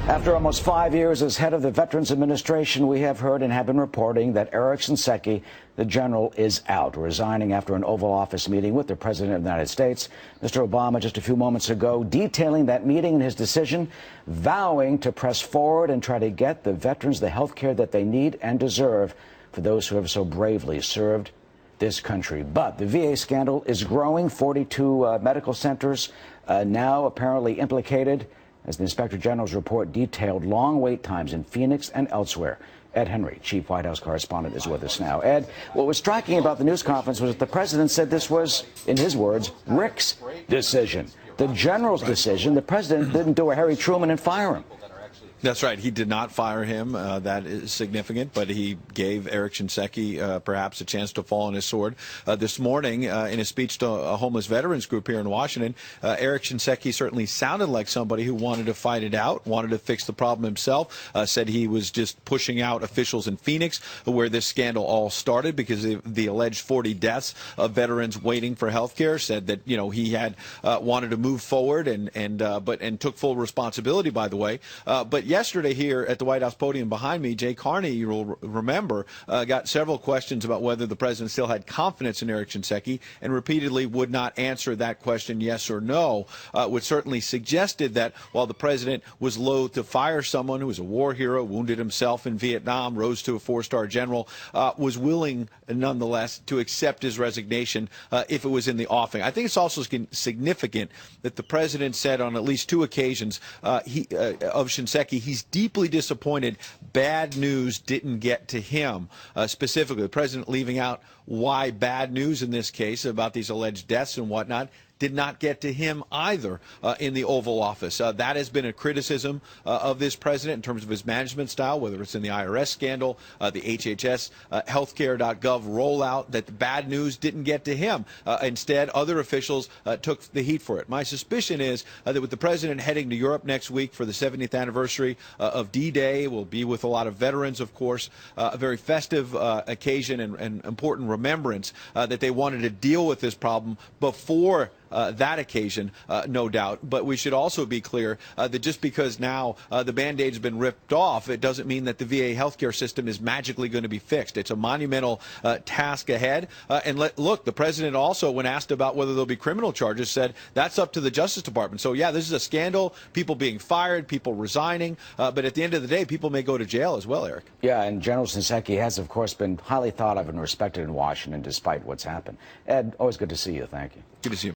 After almost 5 years as head of the Veterans Administration, we have heard and have been reporting that Eric Shinseki, the general, is out, resigning after an Oval Office meeting with the President of the United States. Mr. Obama just a few moments ago detailing that meeting and his decision, vowing to press forward and try to get the veterans the health care that they need and deserve for those who have so bravely served this country. But the VA scandal is growing. 42 medical centers now apparently implicated, as the Inspector General's report detailed long wait times in Phoenix and elsewhere. Ed Henry, chief White House correspondent, is with us now. Ed, what was striking about the news conference was that the president said this was, in his words, Rick's decision. The general's decision. The president didn't do a Harry Truman and fire him. That's right. He did not fire him. That is significant, but he gave Eric Shinseki perhaps a chance to fall on his sword. This morning, in a speech to a homeless veterans group here in Washington, Eric Shinseki certainly sounded like somebody who wanted to fight it out, wanted to fix the problem himself, said he was just pushing out officials in Phoenix where this scandal all started because of the alleged 40 deaths of veterans waiting for health care, said that, you know, he had wanted to move forward and took full responsibility, by the way. But yesterday here at the White House podium behind me, Jay Carney, you will remember, got several questions about whether the president still had confidence in Eric Shinseki and repeatedly would not answer that question yes or no, which certainly suggested that while the president was loath to fire someone who was a war hero, wounded himself in Vietnam, rose to a 4-star general, was willing nonetheless to accept his resignation if it was in the offing. I think it's also significant that the president said on at least 2 occasions of Shinseki, he's deeply disappointed bad news didn't get to him. Specifically, the president leaving out why bad news in this case about these alleged deaths and whatnot did not get to him either in the Oval Office. That has been a criticism of this president in terms of his management style, whether it's in the IRS scandal, the HHS healthcare.gov rollout, that the bad news didn't get to him. Instead, other officials took the heat for it. My suspicion is that with the president heading to Europe next week for the 70th anniversary of D-Day, will be with a lot of veterans, of course, a very festive occasion and important remembrance, that they wanted to deal with this problem before that occasion, no doubt. But we should also be clear that just because now the Band-Aid's been ripped off, it doesn't mean that the VA healthcare system is magically going to be fixed. It's a monumental task ahead. Look, the president also, when asked about whether there'll be criminal charges, said that's up to the Justice Department. So, yeah, this is a scandal, people being fired, people resigning. But at the end of the day, people may go to jail as well, Eric. Yeah, and General Shinseki has, of course, been highly thought of and respected in Washington despite what's happened. Ed, always good to see you. Thank you. Good to see you.